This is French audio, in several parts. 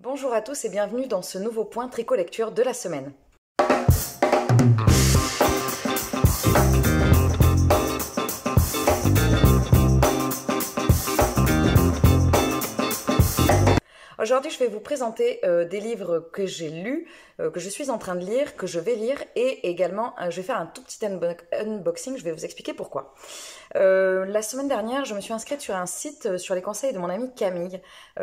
Bonjour à tous et bienvenue dans ce nouveau point tricot lecture de la semaine. Aujourd'hui, je vais vous présenter des livres que j'ai lus, que je suis en train de lire, que je vais lire et également je vais faire un tout petit unboxing, je vais vous expliquer pourquoi. La semaine dernière, je me suis inscrite sur un site sur les conseils de mon amie Camille,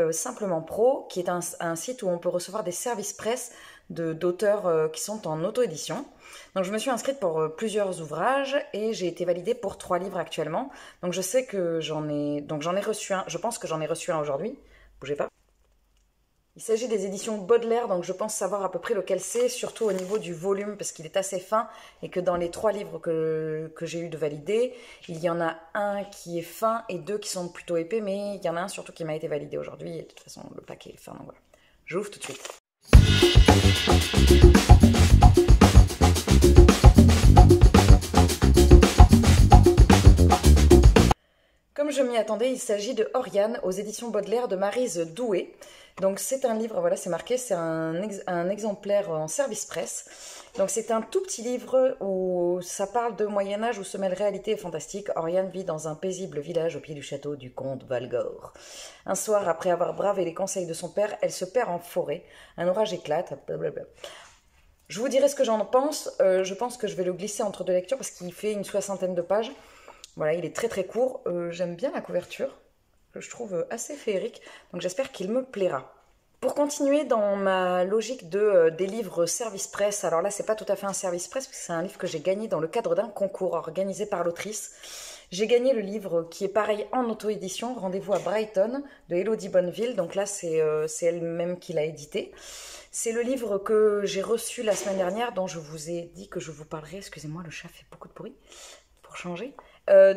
Simplement Pro, qui est un site où on peut recevoir des services presse d'auteurs qui sont en auto-édition. Donc je me suis inscrite pour plusieurs ouvrages et j'ai été validée pour 3 livres actuellement. Donc je sais que j'en ai reçu un, je pense que j'en ai reçu un aujourd'hui. Bougez pas. Il s'agit des éditions Baudelaire, donc je pense savoir à peu près lequel c'est, surtout au niveau du volume, parce qu'il est assez fin, et que dans les 3 livres que j'ai eu de valider, il y en a un qui est fin et 2 qui sont plutôt épais, mais il y en a un surtout qui m'a été validé aujourd'hui, et de toute façon le paquet est fin, donc voilà. J'ouvre tout de suite. Comme je m'y attendais, il s'agit de Oriane aux éditions Baudelaire de Maryse Doué. Donc c'est un livre, voilà c'est marqué, c'est un exemplaire en service presse. Donc c'est un tout petit livre où ça parle de Moyen-Âge où se mêlent réalité et fantastique. Oriane vit dans un paisible village au pied du château du comte Valgore. Un soir, après avoir bravé les conseils de son père, elle se perd en forêt. Un orage éclate, blablabla. Je vous dirai ce que j'en pense. Je pense que je vais le glisser entre 2 lectures parce qu'il fait une 60aine de pages. Voilà, il est très très court. J'aime bien la couverture, que je trouve assez féerique. Donc j'espère qu'il me plaira. Pour continuer dans ma logique des livres service presse, alors là c'est pas tout à fait un service presse, parce que c'est un livre que j'ai gagné dans le cadre d'un concours organisé par l'autrice. J'ai gagné le livre qui est pareil en auto-édition, Rendez-vous à Brighton, de Elodie Bonneville. Donc là c'est elle-même qui l'a édité. C'est le livre que j'ai reçu la semaine dernière, dont je vous ai dit que je vous parlerai. Excusez-moi, le chat fait beaucoup de bruit, pour changer.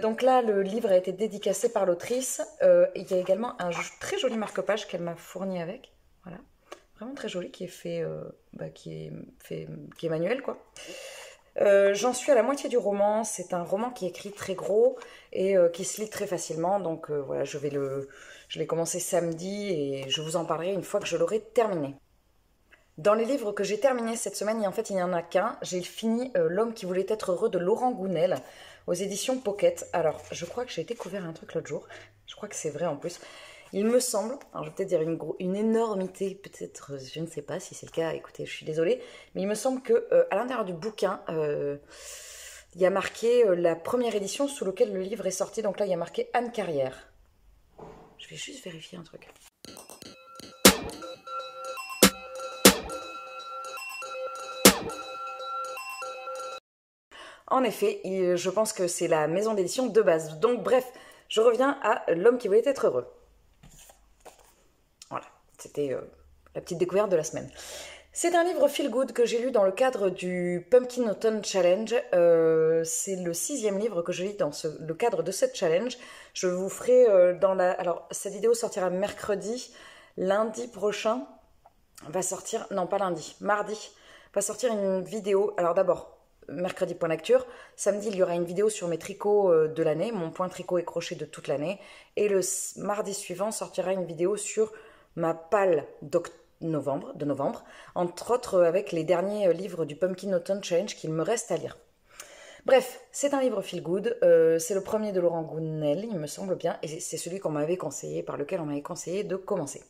Donc là, le livre a été dédicacé par l'autrice. Il y a également un très joli marque-page qu'elle m'a fourni avec. Voilà, vraiment très joli, qui est manuel, quoi. J'en suis à la moitié du roman. C'est un roman qui est écrit très gros et qui se lit très facilement. Donc voilà, je l'ai commencé samedi et je vous en parlerai une fois que je l'aurai terminé. Dans les livres que j'ai terminés cette semaine, en fait, il n'y en a qu'un. J'ai fini L'homme qui voulait être heureux de Laurent Gounel aux éditions Pocket. Alors, je crois que j'ai découvert un truc l'autre jour. Je crois que c'est vrai en plus. Il me semble, alors je vais peut-être dire une énormité, peut-être, je ne sais pas si c'est le cas, écoutez, je suis désolée, mais il me semble que à l'intérieur du bouquin, il y a marqué la première édition sous laquelle le livre est sorti. Donc là, il y a marqué Anne Carrière. Je vais juste vérifier un truc. En effet, je pense que c'est la maison d'édition de base. Donc bref, je reviens à L'homme qui voulait être heureux. Voilà, c'était la petite découverte de la semaine. C'est un livre feel good que j'ai lu dans le cadre du Pumpkin Autumn Challenge. C'est le 6e livre que je lis dans le cadre de cette challenge. Je vous ferai Alors, cette vidéo sortira mercredi. Lundi prochain va sortir... Non, pas lundi, mardi. Va sortir une vidéo. Alors d'abord... mercredi point lecture, samedi il y aura une vidéo sur mes tricots de l'année, mon point tricot et crochet de toute l'année, et le mardi suivant sortira une vidéo sur ma palle de novembre, entre autres avec les derniers livres du Pumpkin Autumn Challenge qu'il me reste à lire. Bref, c'est un livre feel good, c'est le premier de Laurent Gounel, il me semble bien, et c'est celui par lequel on m'avait conseillé de commencer.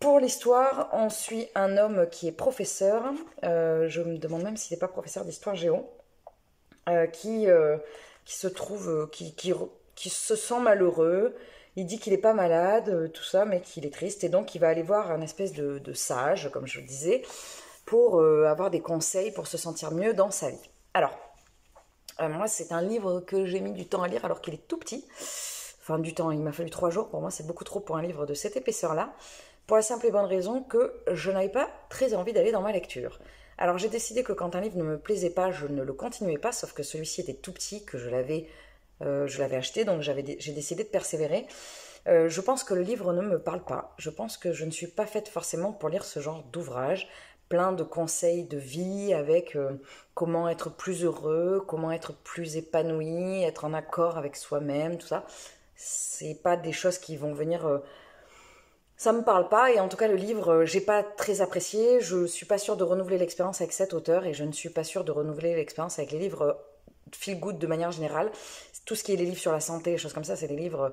Pour l'histoire, on suit un homme qui est professeur, je me demande même s'il n'est pas professeur d'histoire géo, qui se sent malheureux. Il dit qu'il n'est pas malade, tout ça, mais qu'il est triste, et donc il va aller voir un espèce de sage, comme je le disais, pour avoir des conseils pour se sentir mieux dans sa vie. Alors, moi c'est un livre que j'ai mis du temps à lire alors qu'il est tout petit. Enfin du temps, il m'a fallu 3 jours, pour moi c'est beaucoup trop pour un livre de cette épaisseur-là. Pour la simple et bonne raison que je n'avais pas très envie d'aller dans ma lecture. Alors j'ai décidé que quand un livre ne me plaisait pas, je ne le continuais pas, sauf que celui-ci était tout petit, que je l'avais acheté, donc j'ai décidé de persévérer. Je pense que le livre ne me parle pas. Je pense que je ne suis pas faite forcément pour lire ce genre d'ouvrage, plein de conseils de vie avec comment être plus heureux, comment être plus épanoui, être en accord avec soi-même, tout ça. C'est pas des choses qui vont venir... Ça me parle pas, et en tout cas le livre, j'ai pas très apprécié. Je suis pas sûre de renouveler l'expérience avec cet auteur, et je ne suis pas sûre de renouveler l'expérience avec les livres feel good de manière générale. Tout ce qui est les livres sur la santé, les choses comme ça, c'est des livres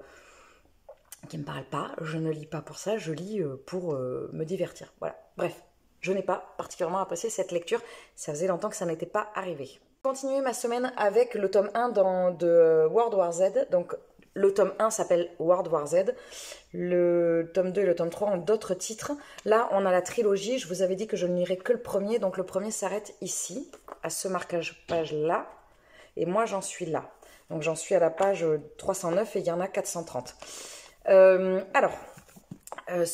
qui me parlent pas. Je ne lis pas pour ça, je lis pour me divertir. Voilà. Bref, je n'ai pas particulièrement apprécié cette lecture. Ça faisait longtemps que ça n'était pas arrivé. Continuer ma semaine avec le tome 1 de World War Z. Donc le tome 1 s'appelle World War Z. Le tome 2 et le tome 3 ont d'autres titres. Là, on a la trilogie. Je vous avais dit que je ne lirai que le premier. Donc le premier s'arrête ici, à ce marquage page-là. Et moi, j'en suis là. Donc j'en suis à la page 309 et il y en a 430. Ce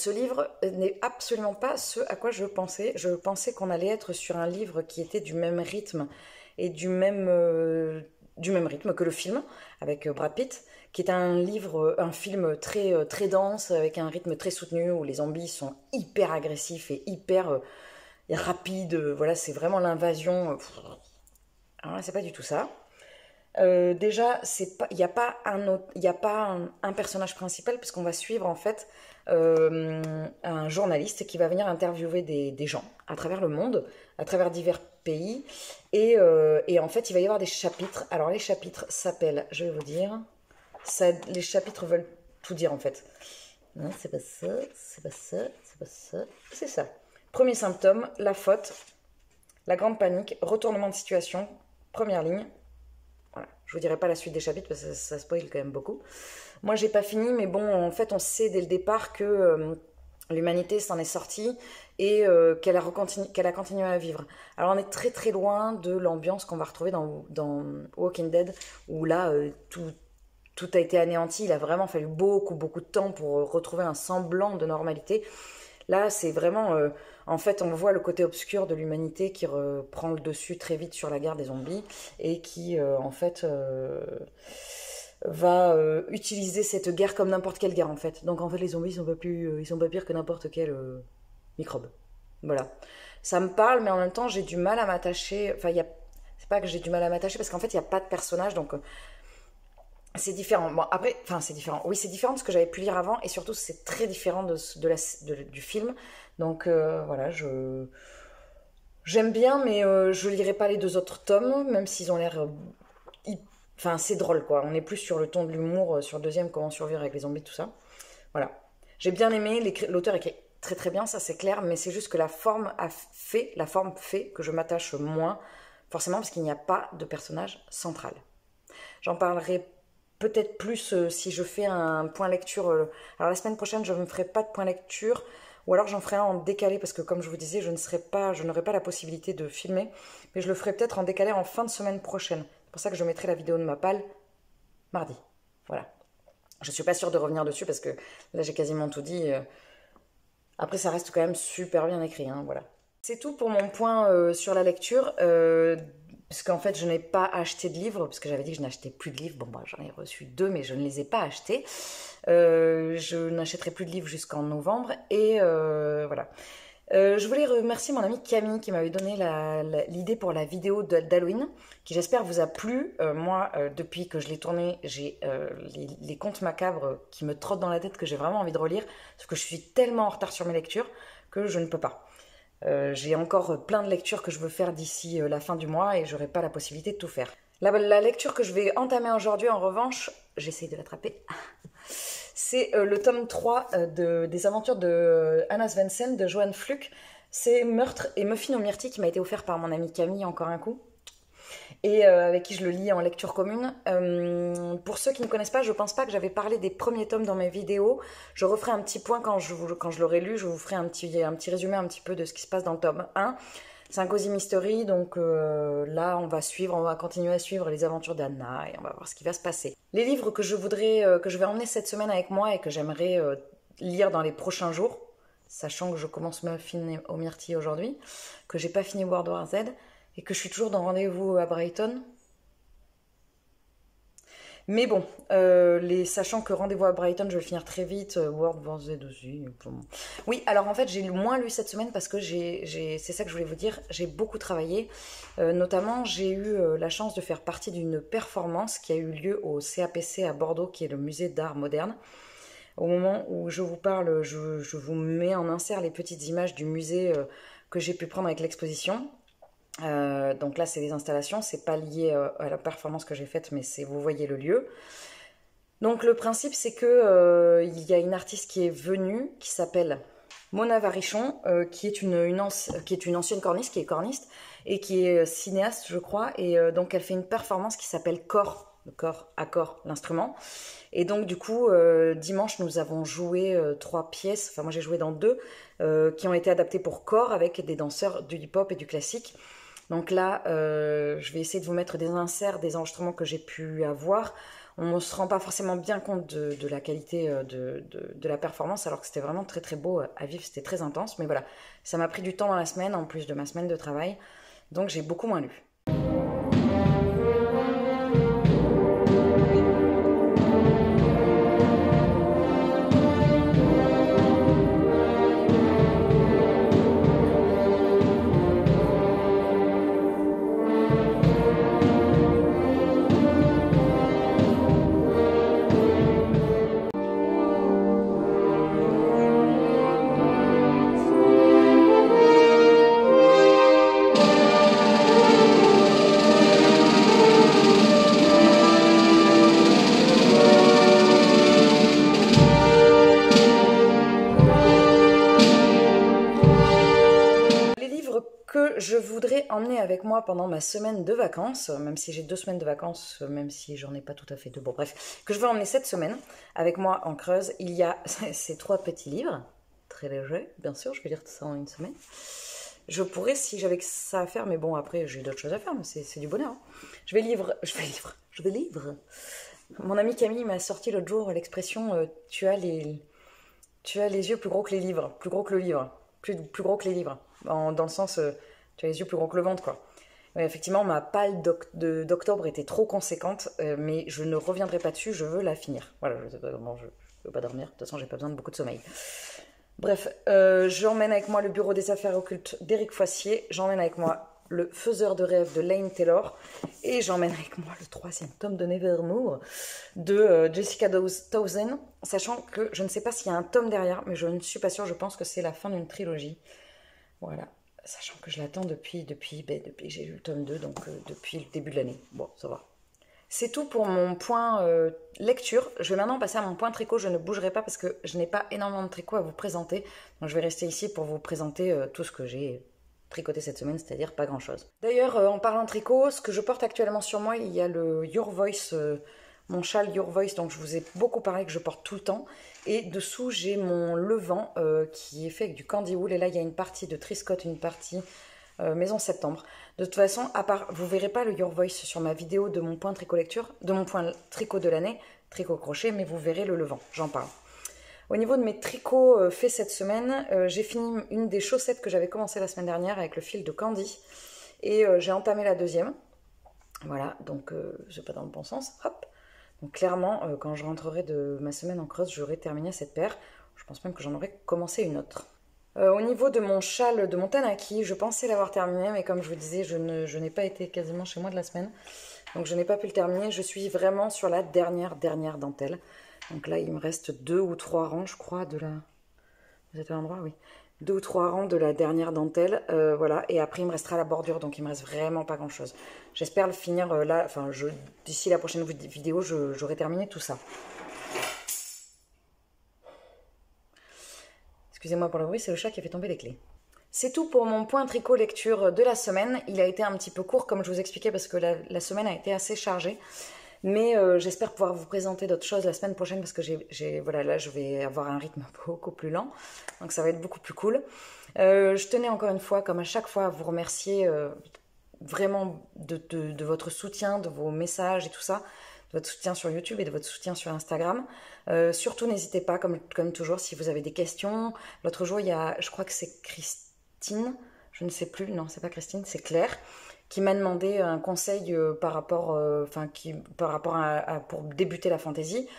livre n'est absolument pas ce à quoi je pensais. Je pensais qu'on allait être sur un livre qui était du même rythme et du même rythme que le film avec Brad Pitt, qui est un film très dense avec un rythme très soutenu où les zombies sont hyper agressifs et hyper rapides. Voilà, c'est vraiment l'invasion. Alors là, c'est pas du tout ça. Déjà, il n'y a pas un personnage principal puisqu'on va suivre en fait un journaliste qui va venir interviewer des gens à travers le monde, à travers divers pays et en fait il va y avoir des chapitres. Alors les chapitres s'appellent, je vais vous dire, les chapitres veulent tout dire en fait. Non, c'est pas ça, c'est pas ça, c'est pas ça, c'est ça. Premier symptôme, la faute, la grande panique, retournement de situation, première ligne. Voilà. Je vous dirai pas la suite des chapitres parce que ça spoil quand même beaucoup. Moi, j'ai pas fini, mais bon, en fait, on sait dès le départ que l'humanité s'en est sortie et qu'elle a continué à vivre. Alors, on est très très loin de l'ambiance qu'on va retrouver dans Walking Dead, où là, tout a été anéanti. Il a vraiment fallu beaucoup de temps pour retrouver un semblant de normalité. Là, c'est vraiment... en fait, on voit le côté obscur de l'humanité qui reprend le dessus très vite sur la guerre des zombies et qui, en fait, va utiliser cette guerre comme n'importe quelle guerre, en fait. Donc, en fait, les zombies, ils sont pas pires que n'importe quel microbe. Voilà. Ça me parle, mais en même temps, j'ai du mal à m'attacher... Enfin, c'est pas que j'ai du mal à m'attacher, parce qu'en fait, il n'y a pas de personnage, donc... c'est différent. Bon, après, enfin, c'est différent. Oui, c'est différent de ce que j'avais pu lire avant, et surtout, c'est très différent du film. Donc, voilà, j'aime bien, mais je lirai pas les deux autres tomes, même s'ils ont l'air... Enfin, c'est drôle, quoi. On est plus sur le ton de l'humour, sur le deuxième, comment survivre avec les zombies, tout ça. Voilà. J'ai bien aimé, l'auteur écrit très très bien, ça c'est clair, mais c'est juste que la forme fait que je m'attache moins, forcément, parce qu'il n'y a pas de personnage central. J'en parlerai peut-être plus si je fais un point lecture. Alors la semaine prochaine, je ne me ferai pas de point lecture, ou alors j'en ferai un en décalé, parce que comme je vous disais, je n'aurai pas la possibilité de filmer, mais je le ferai peut-être en décalé en fin de semaine prochaine. C'est pour ça que je mettrai la vidéo de ma palle mardi. Voilà. Je ne suis pas sûre de revenir dessus, parce que là j'ai quasiment tout dit. Après, ça reste quand même super bien écrit, hein, voilà. C'est tout pour mon point sur la lecture. Parce qu'en fait, je n'ai pas acheté de livres, parce que j'avais dit que je n'achetais plus de livres. Bon, bah, j'en ai reçu 2, mais je ne les ai pas achetés. Je n'achèterai plus de livres jusqu'en novembre. Et voilà. Je voulais remercier mon amie Camille qui m'avait donné l'idée pour la vidéo d'Halloween, qui j'espère vous a plu. Moi, depuis que je l'ai tournée, j'ai les contes macabres qui me trottent dans la tête que j'ai vraiment envie de relire, sauf que je suis tellement en retard sur mes lectures que je ne peux pas. J'ai encore plein de lectures que je veux faire d'ici la fin du mois et j'aurai pas la possibilité de tout faire. La lecture que je vais entamer aujourd'hui, en revanche, j'essaye de l'attraper. C'est le tome 3 des aventures de Anna Svensson de Johan Fluck. C'est Meurtre et Muffin aux myrtilles qui m'a été offert par mon amie Camille encore un coup. Et avec qui je le lis en lecture commune. Pour ceux qui ne connaissent pas, je pense pas que j'avais parlé des premiers tomes dans mes vidéos. Je referai un petit point quand je l'aurai lu. Je vous ferai un petit résumé un petit peu de ce qui se passe dans le tome 1. C'est un cozy mystery, donc là on va continuer à suivre les aventures d'Anna et on va voir ce qui va se passer. Les livres que je vais emmener cette semaine avec moi et que j'aimerais lire dans les prochains jours, sachant que je commence Muffin aux myrtilles aujourd'hui, que j'ai pas fini World War Z et que je suis toujours dans Rendez-vous à Brighton. Mais bon, sachant que Rendez-vous à Brighton, je vais le finir très vite, World War Z aussi. Oui, alors en fait, j'ai moins lu cette semaine parce que c'est ça que je voulais vous dire, j'ai beaucoup travaillé. Notamment, j'ai eu la chance de faire partie d'une performance qui a eu lieu au CAPC à Bordeaux, qui est le musée d'art moderne, Au moment où je vous parle, je vous mets en insert les petites images du musée que j'ai pu prendre avec l'exposition. Donc là, c'est des installations, c'est pas lié à la performance que j'ai faite, mais c'est vous voyez le lieu. Donc le principe, c'est que il y a une artiste qui est venue, qui s'appelle Mona Varichon, qui est qui est une ancienne corniste, qui est corniste, et qui est cinéaste, je crois. Et donc elle fait une performance qui s'appelle Corps, le corps à corps, l'instrument. Et donc du coup, dimanche, nous avons joué 3 pièces, enfin moi j'ai joué dans 2, qui ont été adaptées pour corps avec des danseurs du hip-hop et du classique. Donc là, je vais essayer de vous mettre des inserts, des enregistrements que j'ai pu avoir. On ne se rend pas forcément bien compte de la qualité de la performance, alors que c'était vraiment très très beau à vivre, c'était très intense. Mais voilà, ça m'a pris du temps dans la semaine, en plus de ma semaine de travail, donc j'ai beaucoup moins lu. Les livres que je voudrais emmener avec moi pendant ma semaine de vacances, même si j'ai 2 semaines de vacances, même si j'en ai pas tout à fait 2, bon bref, que je veux emmener cette semaine avec moi en Creuse, il y a ces 3 petits livres, très légers, bien sûr, je vais lire ça en une semaine. Je pourrais si j'avais que ça à faire, mais bon, après j'ai d'autres choses à faire, mais c'est du bonheur. Hein. Je vais livre. Mon ami Camille m'a sorti l'autre jour l'expression tu as les yeux plus gros que les livres, plus gros que le livre, plus gros que les livres, dans le sens tu as les yeux plus gros que le ventre, quoi. Ouais, effectivement, ma palle d'octobre était trop conséquente, mais je ne reviendrai pas dessus, je veux la finir. Voilà, je sais pas comment, je veux pas dormir, de toute façon j'ai pas besoin de beaucoup de sommeil. Bref, j'emmène avec moi le Bureau des affaires occultes d'Éric Foissier, j'emmène avec moi le Faiseur de rêves de Lane Taylor, et j'emmène avec moi le 3e tome de Nevermore de Jessica Townsend, sachant que je ne sais pas s'il y a un tome derrière, mais je ne suis pas sûre, je pense que c'est la fin d'une trilogie. Voilà, sachant que je l'attends depuis que j'ai lu le tome 2, donc depuis le début de l'année. Bon, ça va. C'est tout pour mon point lecture. Je vais maintenant passer à mon point tricot. Je ne bougerai pas parce que je n'ai pas énormément de tricot à vous présenter. Donc je vais rester ici pour vous présenter tout ce que j'ai tricoté cette semaine, c'est-à-dire pas grand-chose. D'ailleurs, en parlant de tricot, ce que je porte actuellement sur moi, il y a le Your Voice, mon châle Your Voice, dont je vous ai beaucoup parlé, que je porte tout le temps. Et dessous, j'ai mon levant qui est fait avec du candy wool. Et là, il y a une partie de Triscott, une partie Maison Septembre. De toute façon, à part, vous verrez pas le Your Voice sur ma vidéo de mon point tricot lecture, de mon point tricot de l'année, tricot crochet, mais vous verrez le levant, j'en parle. Au niveau de mes tricots faits cette semaine, j'ai fini une des chaussettes que j'avais commencé la semaine dernière avec le fil de Candy. Et j'ai entamé la 2e. Voilà, donc c'est pas dans le bon sens. Hop. Donc clairement, quand je rentrerai de ma semaine en Creuse, j'aurai terminé cette paire. Je pense même que j'en aurai commencé une autre. Au niveau de mon châle de Montanaki, je pensais l'avoir terminé, mais comme je vous disais, je n'ai pas été quasiment chez moi de la semaine. Donc je n'ai pas pu le terminer. Je suis vraiment sur la dernière dentelle. Donc là, il me reste 2 ou 3 rangs, je crois, de la... Vous êtes à l'endroit? Oui. 2 ou 3 rangs de la dernière dentelle. Voilà. Et après, il me restera la bordure, donc il me reste vraiment pas grand-chose. J'espère le finir là. Enfin, d'ici la prochaine vidéo, j'aurai terminé tout ça. Excusez-moi pour le bruit, c'est le chat qui a fait tomber les clés. C'est tout pour mon point tricot lecture de la semaine. Il a été un petit peu court, comme je vous expliquais, parce que la semaine a été assez chargée. Mais j'espère pouvoir vous présenter d'autres choses la semaine prochaine, parce que voilà, là, je vais avoir un rythme beaucoup plus lent. Donc ça va être beaucoup plus cool. Je tenais encore une fois, comme à chaque fois, à vous remercier vraiment de votre soutien, de vos messages et tout ça. De votre soutien sur YouTube et de votre soutien sur Instagram. Surtout, n'hésitez pas, comme toujours, si vous avez des questions. L'autre jour, il y a, je crois que c'est Christine, je ne sais plus, non, c'est pas Christine, c'est Claire, qui m'a demandé un conseil par rapport pour débuter la fantaisie.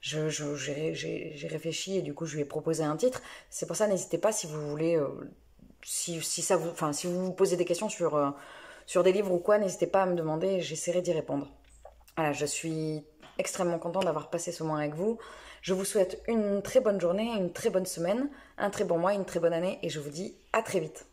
J'ai réfléchi et du coup, je lui ai proposé un titre. C'est pour ça, n'hésitez pas si vous voulez, si vous vous posez des questions sur des livres ou quoi, n'hésitez pas à me demander et j'essaierai d'y répondre. Voilà, je suis extrêmement contente d'avoir passé ce moment avec vous. Je vous souhaite une très bonne journée, une très bonne semaine, un très bon mois, une très bonne année et je vous dis à très vite.